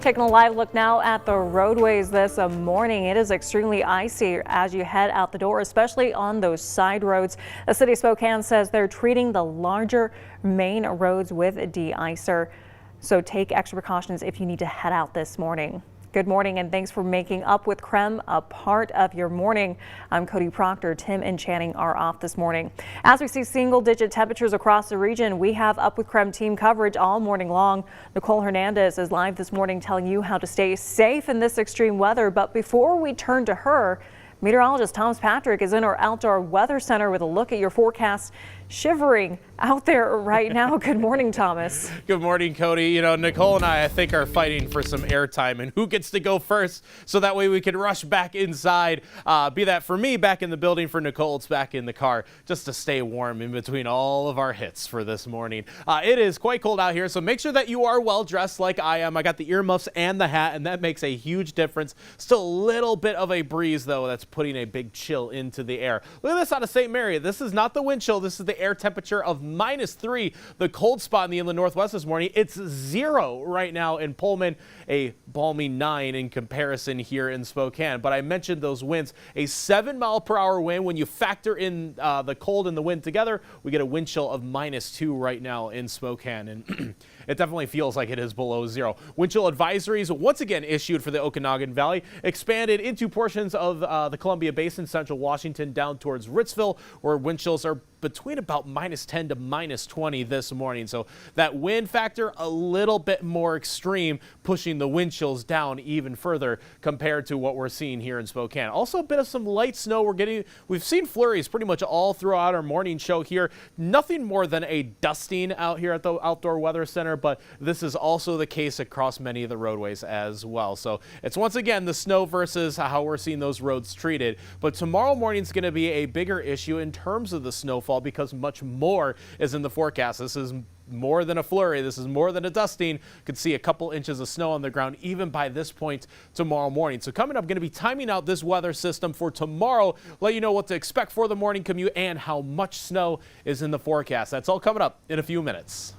Taking a live look now at the roadways this morning. It is extremely icy as you head out the door, especially on those side roads. The city of Spokane says they're treating the larger main roads with a de-icer. So take extra precautions if you need to head out this morning. Good morning and thanks for making Up with KREM a part of your morning. I'm Cody Proctor. Tim and Channing are off this morning. As we see single-digit temperatures across the region, we have Up with KREM team coverage all morning long. Nicole Hernandez is live this morning telling you how to stay safe in this extreme weather. But before we turn to her, meteorologist Thomas Patrick is in our outdoor weather center with a look at your forecast. Shivering out there right now. Good morning, Thomas. Good morning, Cody. You know, Nicole and I think, are fighting for some airtime and who gets to go first so that way we can rush back inside. Be that for me back in the building, for Nicole it's back in the car, just to stay warm in between all of our hits for this morning. It is quite cold out here, so make sure that you are well dressed like I am. I got the earmuffs and the hat, and that makes a huge difference. Still a little bit of a breeze, though, that's putting a big chill into the air. Look at this out of St. Mary. This is not the wind chill. This is the air temperature of -3. The cold spot in the inland northwest this morning, it's 0 right now in Pullman, a balmy 9 in comparison here in Spokane. But I mentioned those winds, a 7-mile-per-hour wind. When you factor in the cold and the wind together, we get a wind chill of -2 right now in Spokane. And it definitely feels like it is below 0. Wind chill advisories once again issued for the Okanagan Valley, expanded into portions of the Columbia Basin, central Washington, down towards Ritzville, where wind chills are between about -10 to -20 this morning. So that wind factor a little bit more extreme, pushing the wind chills down even further compared to what we're seeing here in Spokane. Also a bit of some light snow we've seen flurries pretty much all throughout our morning show here. Nothing more than a dusting out here at the Outdoor Weather Center, but this is also the case across many of the roadways as well. So it's once again the snow versus how we're seeing those roads treated. But tomorrow morning is going to be a bigger issue in terms of the snowfall, because much more is in the forecast. This is more than a flurry. This is more than a dusting. Could see a couple inches of snow on the ground even by this point tomorrow morning. So coming up, going to be timing out this weather system for tomorrow, let you know what to expect for the morning commute and how much snow is in the forecast. That's all coming up in a few minutes.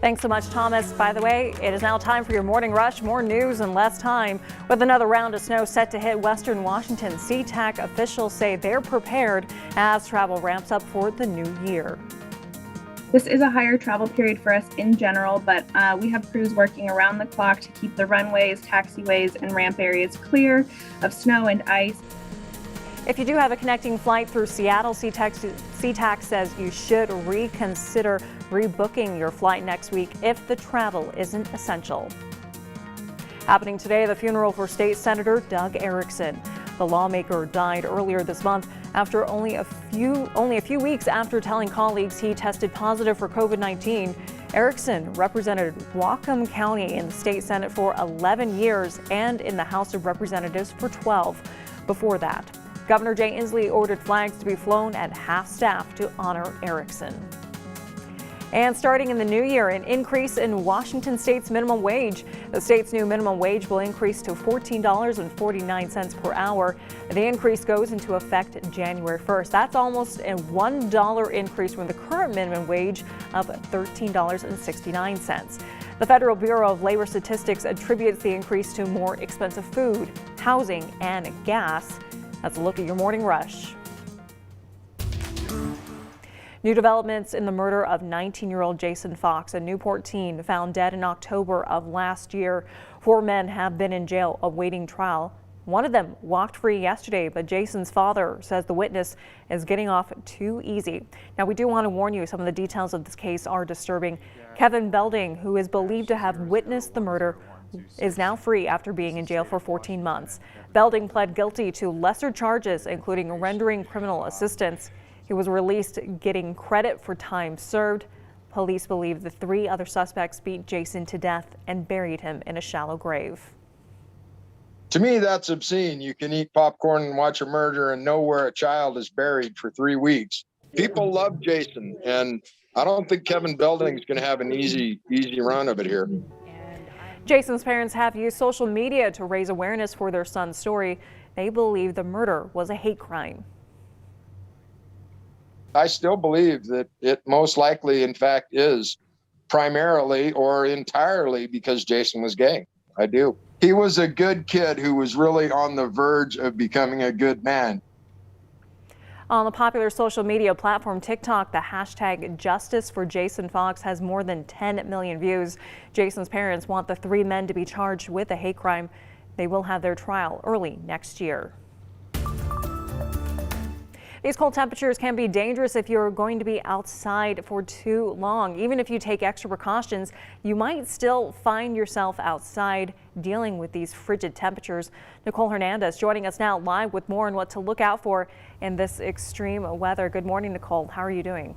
Thanks so much, Thomas. By the way, it is now time for your morning rush. More news in less time. With another round of snow set to hit western Washington, SeaTac officials say they're prepared as travel ramps up for the new year. This is a higher travel period for us in general, but we have crews working around the clock to keep the runways, taxiways, and ramp areas clear of snow and ice. If you do have a connecting flight through Seattle, SeaTac says you should reconsider rebooking your flight next week if the travel isn't essential. Happening today, the funeral for State Senator Doug Erickson. The lawmaker died earlier this month after only a few weeks after telling colleagues he tested positive for COVID-19. Erickson represented Whatcom County in the state Senate for 11 years and in the House of Representatives for 12. Before that, Governor Jay Inslee ordered flags to be flown at half-staff to honor Erickson. And starting in the new year, an increase in Washington State's minimum wage. The state's new minimum wage will increase to $14.49 per hour. The increase goes into effect January 1st. That's almost a $1 increase from the current minimum wage of $13.69. The Federal Bureau of Labor Statistics attributes the increase to more expensive food, housing, and gas. That's a look at your morning rush. New developments in the murder of 19-year-old Jason Fox, a Newport teen found dead in October of last year. 4 men have been in jail awaiting trial. One of them walked free yesterday, but Jason's father says the witness is getting off too easy. Now, we do want to warn you, some of the details of this case are disturbing. Kevin Belding, who is believed to have witnessed the murder, is now free after being in jail for 14 months. Belding pled guilty to lesser charges, including rendering criminal assistance. He was released getting credit for time served. Police believe the 3 other suspects beat Jason to death and buried him in a shallow grave. To me, that's obscene. You can eat popcorn and watch a murder and know where a child is buried for 3 weeks. People love Jason, and I don't think Kevin Belding is going to have an easy run of it here. Jason's parents have used social media to raise awareness for their son's story. They believe the murder was a hate crime. I still believe that it most likely, in fact, is primarily or entirely because Jason was gay. I do. He was a good kid who was really on the verge of becoming a good man. On the popular social media platform TikTok, the hashtag Justice for Jason Fox has more than 10 million views. Jason's parents want the 3 men to be charged with a hate crime. They will have their trial early next year. These cold temperatures can be dangerous if you're going to be outside for too long. Even if you take extra precautions, you might still find yourself outside dealing with these frigid temperatures. Nicole Hernandez joining us now live with more on what to look out for in this extreme weather. Good morning, Nicole. How are you doing?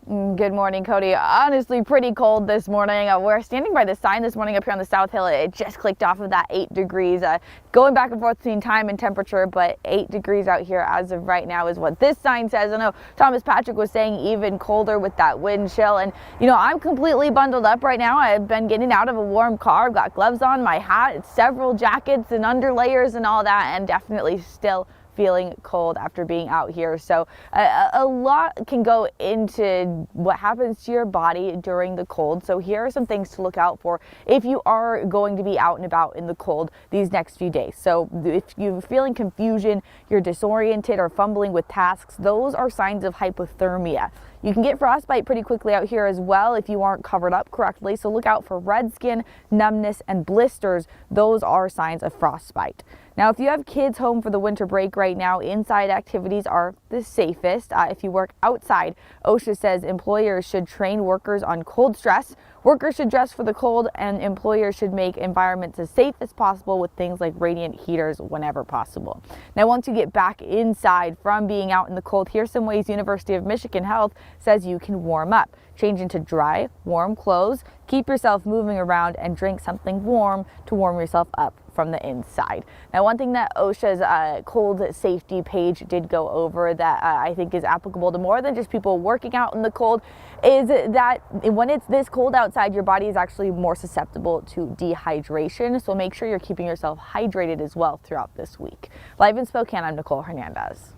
Good morning, Cody. Honestly, pretty cold this morning. We're standing by the sign this morning up here on the South Hill. It just clicked off of that 8 degrees. Going back and forth between time and temperature, but 8 degrees out here as of right now is what this sign says. I know Thomas Patrick was saying even colder with that wind chill. And, you know, I'm completely bundled up right now. I've been getting out of a warm car. I've got gloves on, my hat, several jackets and underlayers and all that, and definitely still feeling cold after being out here. So a lot can go into what happens to your body during the cold. So here are some things to look out for if you are going to be out and about in the cold these next few days. So if you're feeling confusion, you're disoriented or fumbling with tasks, those are signs of hypothermia. You can get frostbite pretty quickly out here as well if you aren't covered up correctly. So look out for red skin, numbness, and blisters. Those are signs of frostbite. Now, if you have kids home for the winter break right now, inside activities are the safest. If you work outside, OSHA says employers should train workers on cold stress. Workers should dress for the cold, and employers should make environments as safe as possible with things like radiant heaters whenever possible. Now, once you get back inside from being out in the cold, here's some ways University of Michigan Health says you can warm up. Change into dry, warm clothes, keep yourself moving around, and drink something warm to warm yourself up from the inside. Now, one thing that OSHA's cold safety page did go over that I think is applicable to more than just people working out in the cold is that when it's this cold outside, your body is actually more susceptible to dehydration. So make sure you're keeping yourself hydrated as well throughout this week. Live in Spokane, I'm Nicole Hernandez.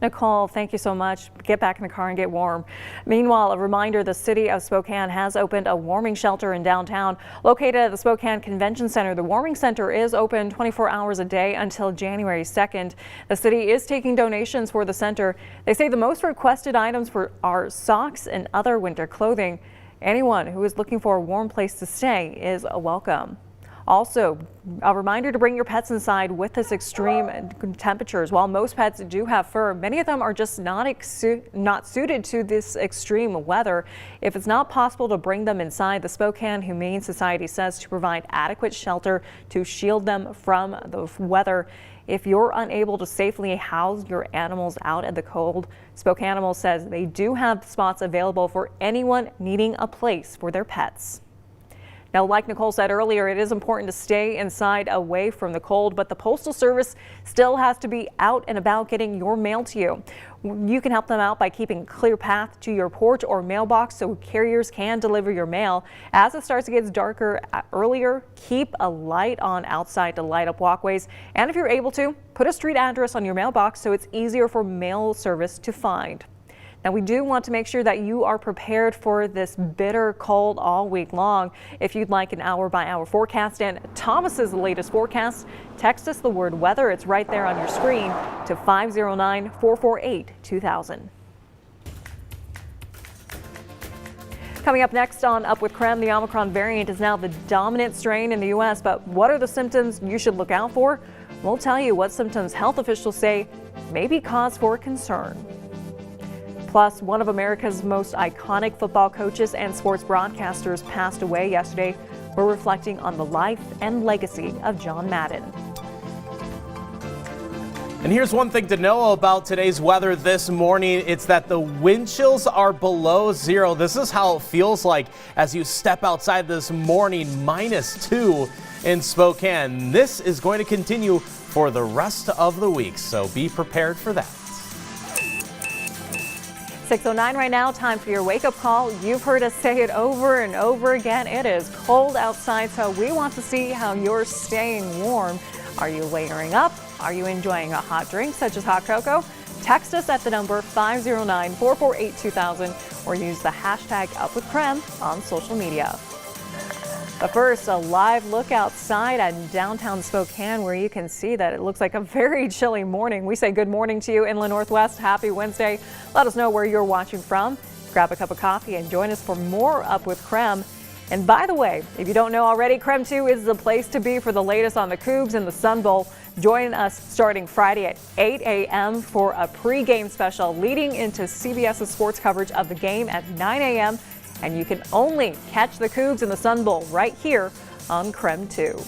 Nicole, thank you so much. Get back in the car and get warm. Meanwhile, a reminder, the city of Spokane has opened a warming shelter in downtown. Located at the Spokane Convention Center, the warming center is open 24 hours a day until January 2nd. The city is taking donations for the center. They say the most requested items are socks and other winter clothing. Anyone who is looking for a warm place to stay is welcome. Also, a reminder to bring your pets inside with this extreme temperatures. While most pets do have fur, many of them are just not suited to this extreme weather. If it's not possible to bring them inside, the Spokane Humane Society says to provide adequate shelter to shield them from the weather. If you're unable to safely house your animals out at the cold, Spokane Animals says they do have spots available for anyone needing a place for their pets. Now, like Nicole said earlier, it is important to stay inside away from the cold, but the Postal Service still has to be out and about getting your mail to you. You can help them out by keeping a clear path to your porch or mailbox so carriers can deliver your mail. As it starts to get darker earlier, keep a light on outside to light up walkways. And if you're able to, put a street address on your mailbox so it's easier for mail service to find. Now, we do want to make sure that you are prepared for this bitter cold all week long. If you'd like an hour-by-hour forecast and Thomas's latest forecast, text us the word weather. It's right there on your screen to 509-448-2000. Coming up next on Up with KREM, the Omicron variant is now the dominant strain in the U.S., but what are the symptoms you should look out for? We'll tell you what symptoms health officials say may be cause for concern. Plus, one of America's most iconic football coaches and sports broadcasters passed away yesterday. We're reflecting on the life and legacy of John Madden. And here's one thing to know about today's weather this morning. It's that the wind chills are below zero. This is how it feels like as you step outside this morning, -2 in Spokane. This is going to continue for the rest of the week, so be prepared for that. 6:09 right now, time for your wake-up call. You've heard us say it over and over again. It is cold outside, so we want to see how you're staying warm. Are you layering up? Are you enjoying a hot drink such as hot cocoa? Text us at the number 509-448-2000 or use the hashtag #UpWithKrem on social media. But first, a live look outside at downtown Spokane where you can see that it looks like a very chilly morning. We say good morning to you, Inland Northwest. Happy Wednesday. Let us know where you're watching from. Grab a cup of coffee and join us for more Up with KREM. And by the way, if you don't know already, KREM 2 is the place to be for the latest on the Cougs and the Sun Bowl. Join us starting Friday at 8 a.m. for a pregame special leading into CBS's sports coverage of the game at 9 a.m. And you can only catch the Cougs and the Sun Bowl right here on KREM 2.